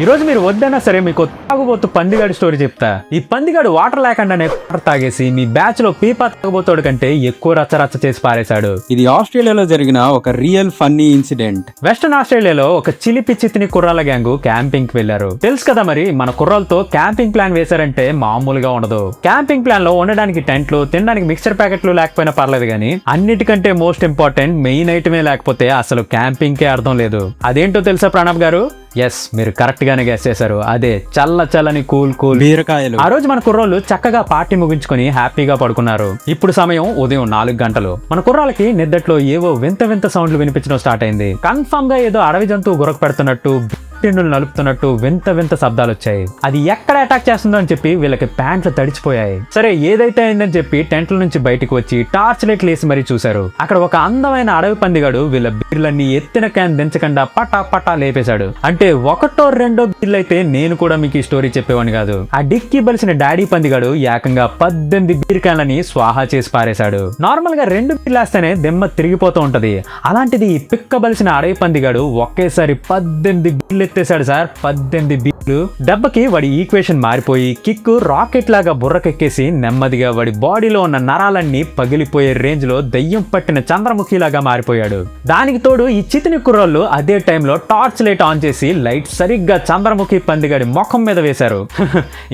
ఈ రోజు మీరు వద్దన్నా సరే మీకు తాగుబోతు పందిగాడి స్టోరీ చెప్తా. ఈ పందిగాడు వాటర్ లేకుండానే వాటర్ తాగేసి మీ బ్యాచ్ లో పీపా తాగబోతాడు కంటే ఎక్కువ రచ్చరచ్చ చేసి పారేశాడు. ఇది ఆస్ట్రేలియాలో జరిగిన ఒక రియల్ ఫన్నీ ఇన్సిడెంట్. వెస్టర్న్ ఆస్ట్రేలియాలో ఒక చిలిపి చితిని కుర్రాల గ్యాంగ్ క్యాంపింగ్ కి వెళ్లారు. తెలుసు కదా మరి, మన కుర్రాలతో క్యాంపింగ్ ప్లాన్ వేశారంటే మామూలుగా ఉండదు. క్యాంపింగ్ ప్లాన్ లో ఉండడానికి టెంట్లు, తినడానికి మిక్చర్ ప్యాకెట్లు లేకపోయినా పర్లేదు గానీ అన్నిటికంటే మోస్ట్ ఇంపార్టెంట్ మెయిన్ ఐటమే లేకపోతే అసలు క్యాంపింగ్ కే అర్థం లేదు. అదేంటో తెలుసా ప్రణబ్ గారు? ఎస్, మీరు కరెక్ట్ గానే గెస్ చేశారు. అదే చల్లని కూల్ బీరకాయలు. ఆ రోజు మన కుర్రోళ్ళు చక్కగా పార్టీ ముగించుకొని హ్యాపీగా పడుకున్నారు. ఇప్పుడు సమయం ఉదయం 4 గంటలు. మన కుర్రాలకి నిద్దట్లో ఏవో వింత వింత సౌండ్లు వినిపించడం స్టార్ట్ అయింది. కన్ఫర్మ్ గా ఏదో అడవి జంతువు గురక పెడుతున్నట్టు, టిండులు నలుపుతున్నట్టు వింత వింత శబ్దాలు వచ్చాయి. అది ఎక్కడ అటాక్ చేస్తుందో అని చెప్పి వీళ్ళకి ప్యాంట్లు తడిచిపోయాయి. సరే ఏదైతే అయిందని చెప్పి టెంట్ల నుంచి బయటికి వచ్చి టార్చ్ లైట్లు వేసి మరీ చూశారు. అక్కడ ఒక అందమైన అడవి పందిగాడు వీళ్ళ బీర్లన్నీ ఎత్తిన క్యాన్ దించకుండా పటా పటా లేపేశాడు. అంటే ఒకటో రెండో బీర్లు అయితే నేను కూడా మీకు ఈ స్టోరీ చెప్పేవాడిని కాదు. ఆ డిక్కి బలిసిన డాడీ పందిగాడు ఏకంగా 18 బీర్ క్యాన్లని స్వాహా చేసి పారేశాడు. నార్మల్ గా 2 బీర్లు వేస్తేనే దిమ్మ తిరిగిపోతూ ఉంటది. అలాంటిది ఈ పిక్క బలిసిన అడవి పందిగాడు ఒకేసారి 18 బీర్లు ఎత్తేసాడు సార్. 18 బీర్లు. దెబ్బకి వాడి ఈక్వేషన్ మారిపోయి కిక్కు రాకెట్ లాగా బుర్రకెక్కేసి నెమ్మదిగా వాడి బాడీలో ఉన్న నరాలన్నీ పగిలిపోయే రేంజ్ లో దయ్యం పట్టిన చంద్రముఖిలాగా మారిపోయాడు. దానికి తోడు ఈ చితిని కుర్రోళ్ళు అదే టైంలో టార్చ్ లైట్ ఆన్ చేసి లైట్ సరిగ్గా చంద్రముఖి పందిగాడి ముఖం మీద వేశారు.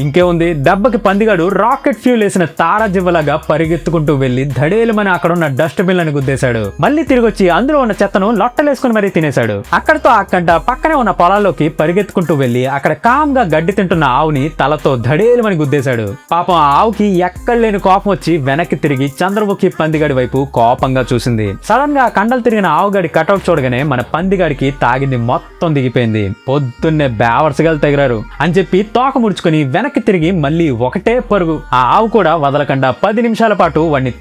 ఇంకేముంది, దెబ్బకి పందిగాడు రాకెట్ ఫ్యూల్ వేసిన తారాజివ్వలాగా పరిగెత్తుకుంటూ వెళ్లి ధడేలుమని అక్కడ ఉన్న డస్ట్ బిన్ అని గుద్దేశాడు. మళ్ళీ తిరిగి వచ్చి అందులో ఉన్న చెత్తను లొట్టలేసుకుని మరీ తినేశాడు. అక్కడతో అక్కంట పక్కనే ఉన్న పొలాల్లోకి పరిగెత్తుకుంటూ వెళ్లి అక్కడ కామ్ గా గడ్డి తింటున్న ఆవుని తలతో ధడేలుమని గుద్దేశాడు. పాపం ఆ ఆవుకి ఎక్కడ లేని కోపం వచ్చి వెనక్కి తిరిగి చంద్రముఖి పందిగాడి వైపు కోపంగా చూసింది. సడన్ గా కండలు తిరిగిన ఆవుగాడి కటౌట్ చూడగానే మన పందిగాడికి తాగింది మొత్తం దిగిపోయింది. పొద్దున్నే బేవర్సగాలు తగిరారు అని చెప్పి తోక ముడుచుకుని వెనక్కి తిరిగి మళ్ళీ ఒకటే పరుగు. ఆ ఆవు కూడా వదలకుండా 10 నిమిషాల పాటు వాడిని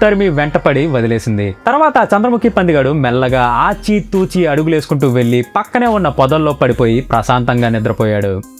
తరిమి వెంటపడి వదిలేసింది. తర్వాత చంద్రముఖి పందిగాడు మెల్లగా ఆచి తూచి అడుగులేసుకుంటూ వెళ్లి పక్కనే ఉన్న పొదల్లో పడిపోయి ప్రశాంతంగా నిద్రపోయాడు.